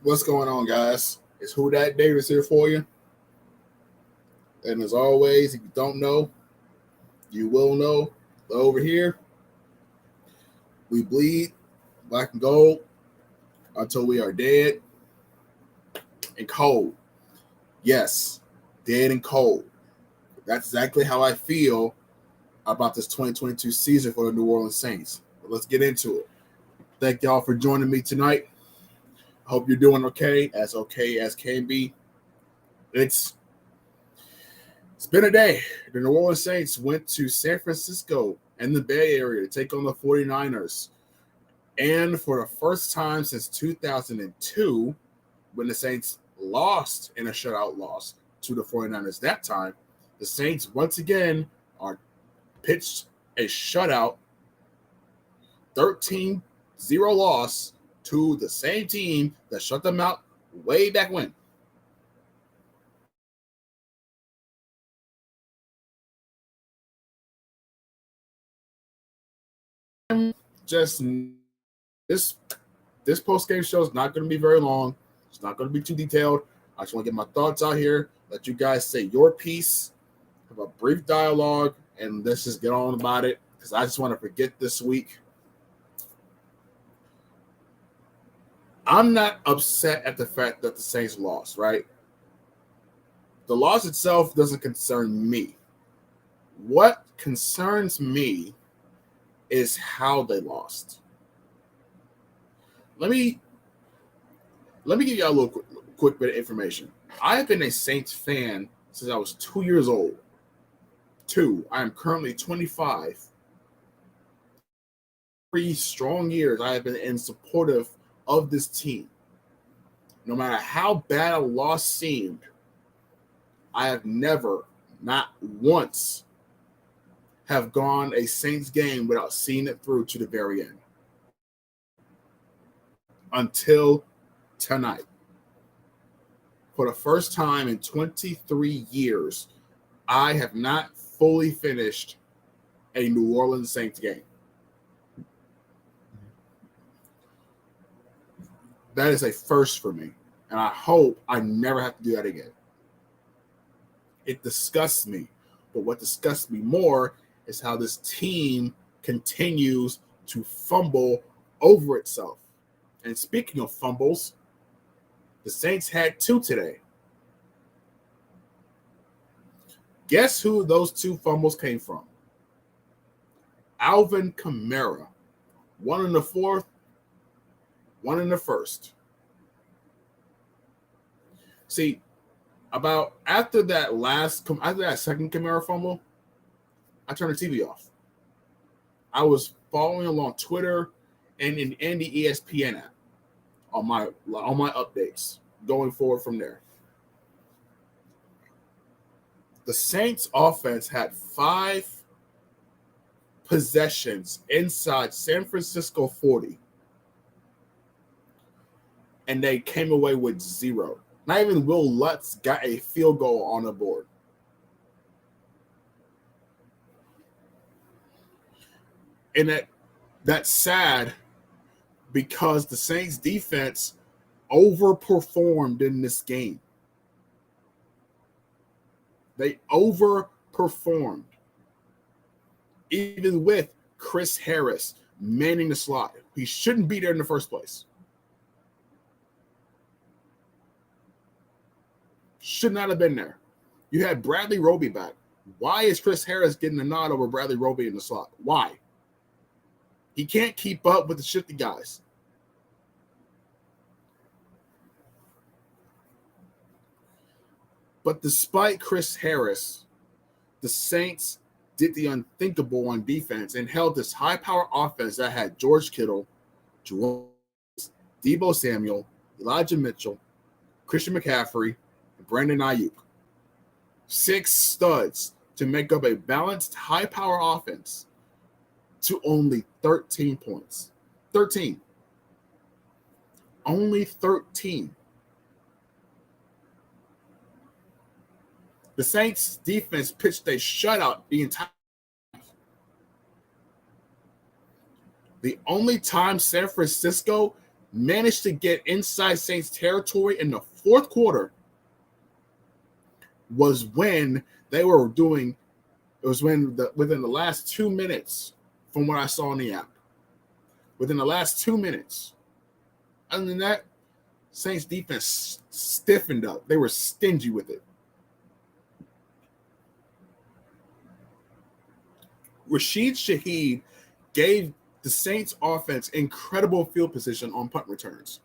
What's going on, guys? It's Who That Davis here for you. And as always, if you don't know, you will know. Over here, we bleed black and gold until we are dead and cold. Yes, dead and cold. That's exactly how I feel about this 2022 season for the New Orleans Saints. But let's get into it. Thank y'all for joining me tonight. I hope you're doing okay as can be. It's been a day. The New Orleans Saints went to San Francisco and the Bay Area to take on the 49ers. And for the first time since 2002, when the Saints lost in a shutout loss to the 49ers that time, the Saints once again are pitched a shutout 13-0 loss to the same team that shut them out way back when. Just this post-game show is not going to be very long. It's not going to be too detailed. I just want to get my thoughts out here, let you guys say your piece, have a brief dialogue, and let's just get on about it because I just want to forget this week. I'm not upset at the fact that the Saints lost, right? The loss itself doesn't concern me. What concerns me is how they lost. Let me give you a little quick bit of information. I have been a Saints fan since I was 2 years old. I am currently 25. 3 strong years I have been in supportive of this team. No matter how bad a loss seemed, I have never, not once, have gone a Saints game without seeing it through to the very end. Until tonight. For the first time in 23 years, I have not fully finished a New Orleans Saints game. That is a first for me, and I hope I never have to do that again. It disgusts me, but what disgusts me more is how this team continues to fumble over itself. And speaking of fumbles, the Saints had 2 today. Guess who those 2 fumbles came from? Alvin Kamara. 1 in the 4th, 1 in the 1st. See, after that second Kamara fumble, I turned the TV off. I was following along Twitter and in the ESPN app on my updates going forward from there. The Saints offense had 5 possessions inside San Francisco 40. And they came away with 0. Not even Will Lutz got a field goal on the board. And that's sad because the Saints defense overperformed in this game. They overperformed. Even with Chris Harris manning the slot. He shouldn't be there in the first place. Should not have been there. You had Bradley Roby back. Why is Chris Harris getting a nod over Bradley Roby in the slot? Why? He can't keep up with the shifty guys. But despite Chris Harris, the Saints did the unthinkable on defense and held this high-power offense that had George Kittle, Deebo Samuel, Elijah Mitchell, Christian McCaffrey, and Brandon Ayuk. 6 studs to make up a balanced, high-power offense to only 13 points. 13. Only 13. The Saints defense pitched a shutout the entire time. The only time San Francisco managed to get inside Saints territory in the fourth quarter was when they were doing. It was when within the last 2 minutes, from what I saw in the app, within the last 2 minutes. Other than that, Saints defense stiffened up. They were stingy with it. Rashid Shaheed gave the Saints offense incredible field position on punt returns.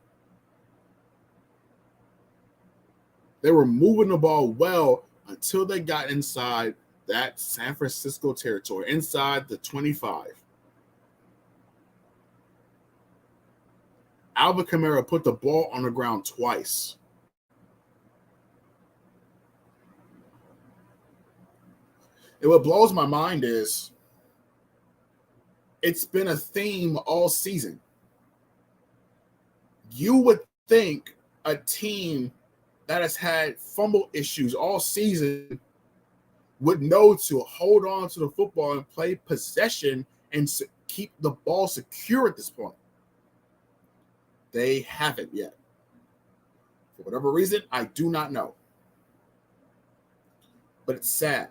They were moving the ball well until they got inside that San Francisco territory, inside the 25. Alvin Kamara put the ball on the ground twice. And what blows my mind is it's been a theme all season. You would think a team that has had fumble issues all season would know to hold on to the football and play possession and keep the ball secure at this point. They haven't yet. For whatever reason, I do not know. But it's sad.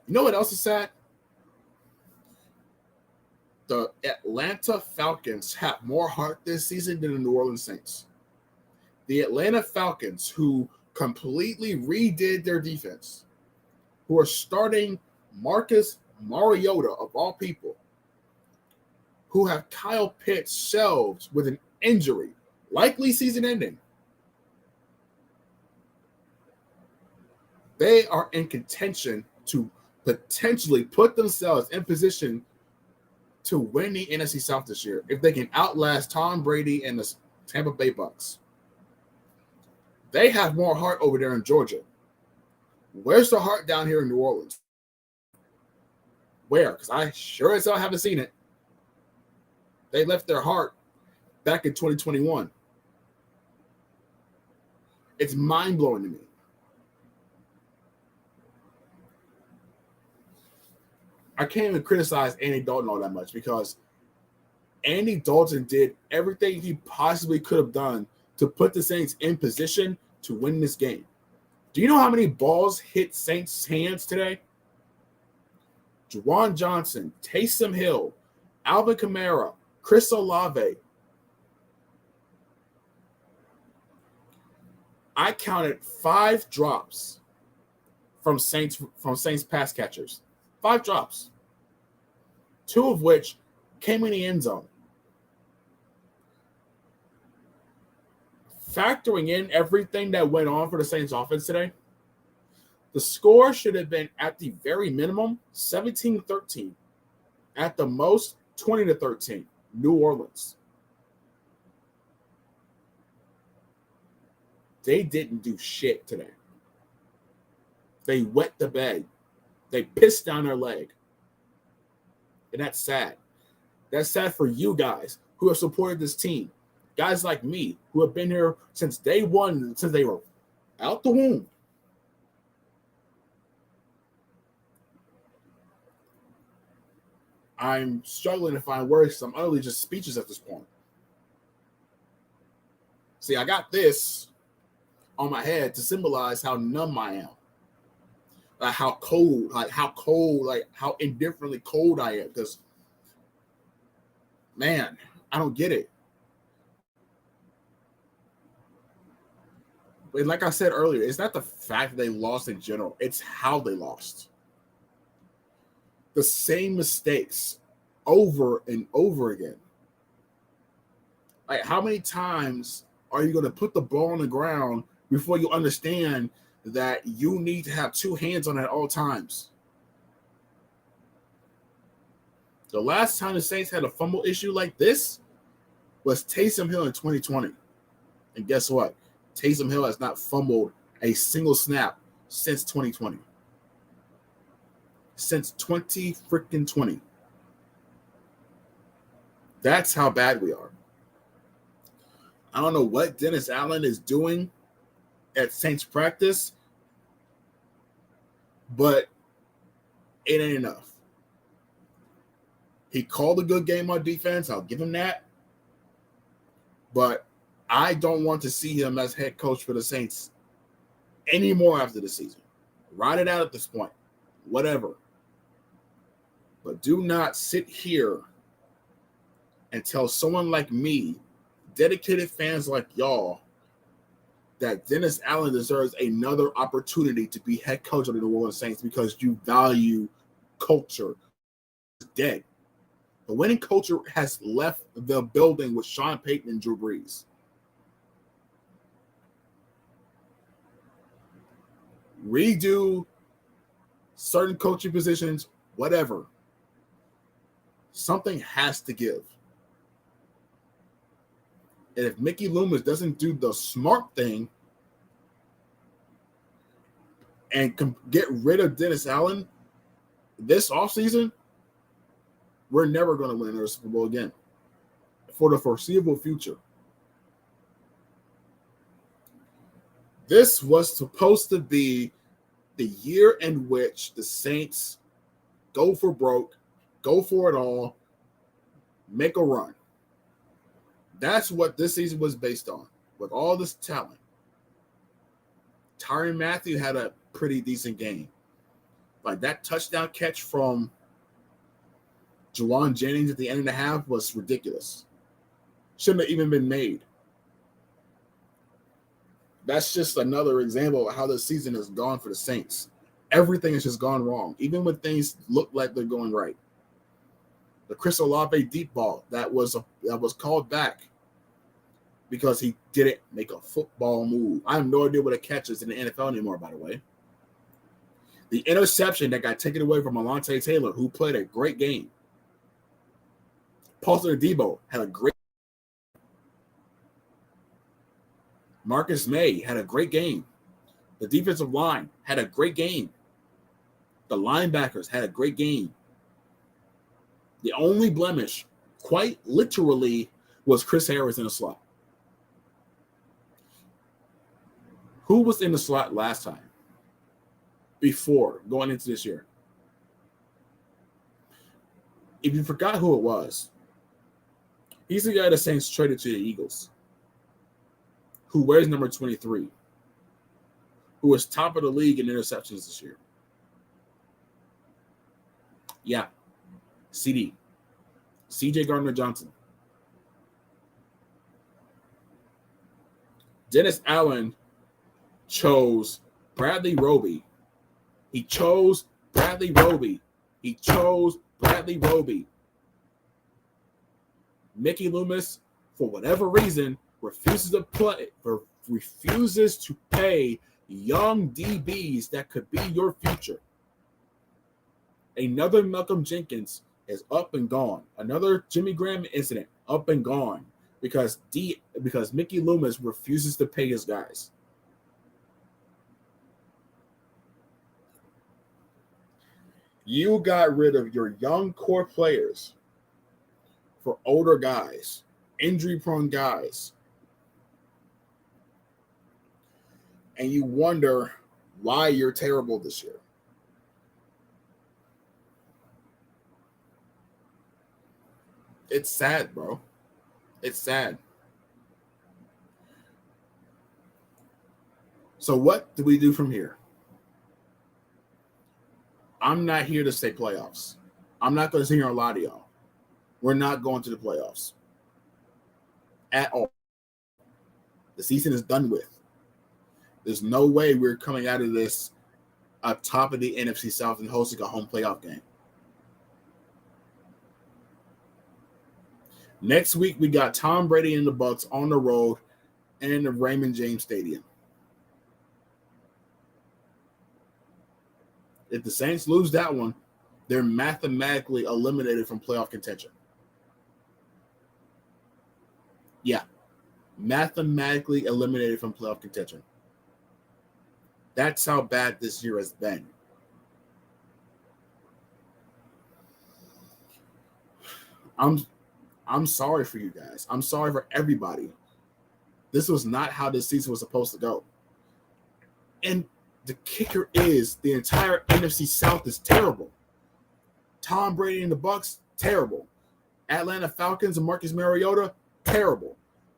You know what else is sad? The Atlanta Falcons have more heart this season than the New Orleans Saints. The Atlanta Falcons, who completely redid their defense, who are starting Marcus Mariota, of all people, who have Kyle Pitts shelved with an injury, likely season ending. They are in contention to potentially put themselves in position to win the NFC South this year if they can outlast Tom Brady and the Tampa Bay Bucks. They have more heart over there in Georgia. Where's the heart down here in New Orleans? Where? Because I sure as hell haven't seen it. They left their heart back in 2021. It's mind-blowing to me. I can't even criticize Andy Dalton all that much because Andy Dalton did everything he possibly could have done to put the Saints in position to win this game. Do you know how many balls hit Saints' hands today? Juwan Johnson, Taysom Hill, Alvin Kamara, Chris Olave. I counted 5 drops from Saints pass catchers. 5 drops. 2 of which came in the end zone. Factoring in everything that went on for the Saints offense today, the score should have been at the very minimum 17-13. At the most 20-13. New Orleans. They didn't do shit today. They wet the bed. They pissed down their leg. And that's sad. That's sad for you guys who have supported this team. Guys like me who have been here since day one, since they were out the womb. I'm struggling to find words because I'm utterly just speechless at this point. See, I got this on my head to symbolize how numb I am. How cold, how indifferently cold I am. Because, man, I don't get it. But like I said earlier, it's not the fact that they lost in general. It's how they lost. The same mistakes over and over again. Like, how many times are you going to put the ball on the ground before you understand that you need to have 2 hands on it at all times? The last time the Saints had a fumble issue like this was Taysom Hill in 2020. And guess what? Taysom Hill has not fumbled a single snap since 2020. Since 2020. That's how bad we are. I don't know what Dennis Allen is doing at Saints practice, but it ain't enough. He called a good game on defense. I'll give him that. But I don't want to see him as head coach for the Saints anymore after the season. Ride it out at this point. Whatever. But do not sit here and tell someone like me, dedicated fans like y'all, that Dennis Allen deserves another opportunity to be head coach of the New Orleans Saints because you value culture. It's dead. The winning culture has left the building with Sean Payton and Drew Brees. Redo certain coaching positions, whatever. Something has to give. And if Mickey Loomis doesn't do the smart thing and get rid of Dennis Allen this offseason, we're never going to win another Super Bowl again for the foreseeable future. This was supposed to be the year in which the Saints go for broke, go for it all, make a run. That's what this season was based on, with all this talent. Tyrann Mathieu had a pretty decent game. Like that touchdown catch from Juwan Jennings at the end of the half was ridiculous. Shouldn't have even been made. That's just another example of how the season has gone for the Saints. Everything has just gone wrong, even when things look like they're going right. The Chris Olave deep ball that was called back because he didn't make a football move. I have no idea what a catch is in the NFL anymore, by the way. The interception that got taken away from Alontae Taylor, who played a great game. Paulson Adebo had a great Marcus May had a great game. The defensive line had a great game. The linebackers had a great game. The only blemish, quite literally, was Chris Harris in the slot. Who was in the slot last time? Before going into this year? If you forgot who it was, he's the guy the Saints traded to the Eagles, who wears number 23, who is top of the league in interceptions this year. Yeah. CD. CJ Gardner-Johnson. Dennis Allen chose Bradley Roby. He chose Bradley Roby. He chose Bradley Roby. Mickey Loomis, for whatever reason, refuses to pay young DBs that could be your future. Another Malcolm Jenkins is up and gone. Another Jimmy Graham incident, up and gone, because Mickey Loomis refuses to pay his guys. You got rid of your young core players for older guys, injury-prone guys. And you wonder why you're terrible this year. It's sad, bro. It's sad. So what do we do from here? I'm not here to say playoffs. I'm not going to sit here and lie to y'all. We're not going to the playoffs at all. The season is done with. There's no way we're coming out of this up top of the NFC South and hosting a home playoff game. Next week, we got Tom Brady and the Bucs on the road in the Raymond James Stadium. If the Saints lose that one, they're mathematically eliminated from playoff contention. Yeah, mathematically eliminated from playoff contention. That's how bad this year has been. I'm sorry for you guys. I'm sorry for everybody. This was not how this season was supposed to go. And the kicker is the entire NFC South is terrible. Tom Brady and the Bucs, terrible. Atlanta Falcons and Marcus Mariota, terrible.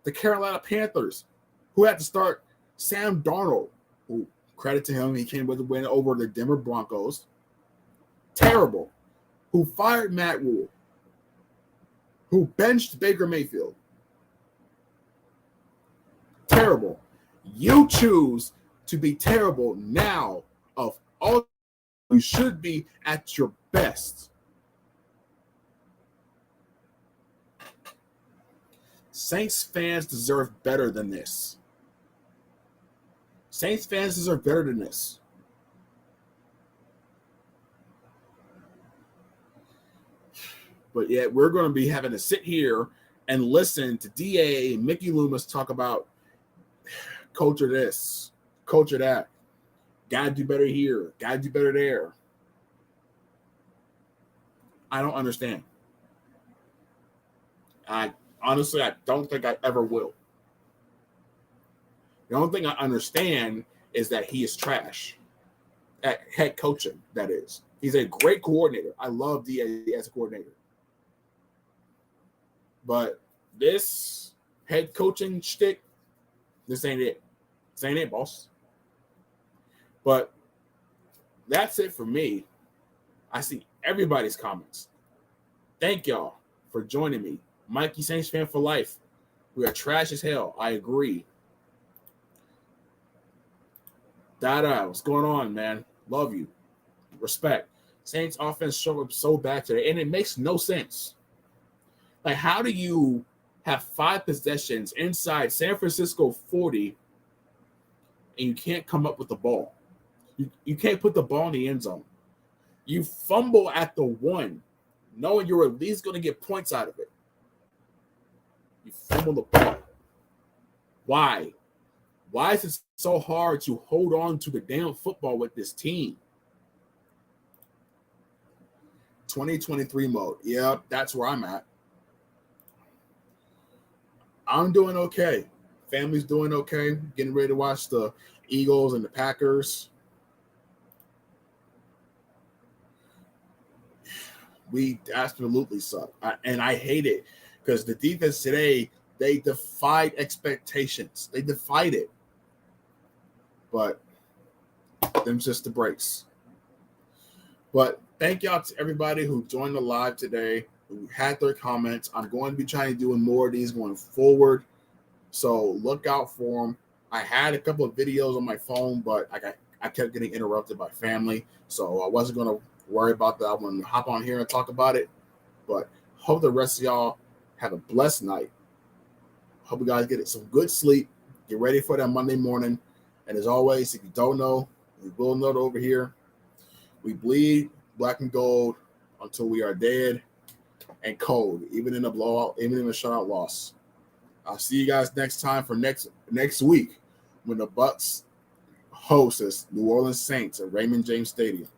the Carolina Panthers, who had to start Sam Darnold, who, credit to him, he came with a win over the Denver Broncos. Terrible. Who fired Matt Rule, who benched Baker Mayfield. Terrible. You choose to be terrible now of all you should be at your best. Saints fans deserve better than this. Saints fans deserve better than this. But yet we're going to be having to sit here and listen to DA and Mickey Loomis talk about culture this, culture that. Gotta do better here. Gotta do better there. I don't understand. I don't think I ever will. The only thing I understand is that he is trash at head coaching, that is. He's a great coordinator. I love DA as a coordinator. But this head coaching shtick, this ain't it. This ain't it, boss. But that's it for me. I see everybody's comments. Thank y'all for joining me. Mikey Saints fan for life. We are trash as hell. I agree. Dada, what's going on, man? Love you. Respect. Saints offense showed up so bad today, and it makes no sense. Like, how do you have 5 possessions inside San Francisco 40 and you can't come up with the ball? You can't put the ball in the end zone. You fumble at the 1, knowing you're at least going to get points out of it. You fumble the ball. Why? Why is it so hard to hold on to the damn football with this team? 2023 mode. Yeah, that's where I'm at. I'm doing okay. Family's doing okay. Getting ready to watch the Eagles and the Packers. We absolutely suck. And I hate it because the defense today, they defied expectations. They defied it. But them's just the breaks. But thank y'all to everybody who joined the live today, who had their comments. I'm going to be trying to do more of these going forward. So look out for them. I had a couple of videos on my phone, but I kept getting interrupted by family. So I wasn't going to worry about that. I'm going to hop on here and talk about it. But hope the rest of y'all have a blessed night. Hope you guys get some good sleep. Get ready for that Monday morning. And as always, if you don't know, we will know over here. We bleed black and gold until we are dead and cold, even in a blowout, even in a shutout loss. I'll see you guys next time for next week when the Bucs host us New Orleans Saints at Raymond James Stadium.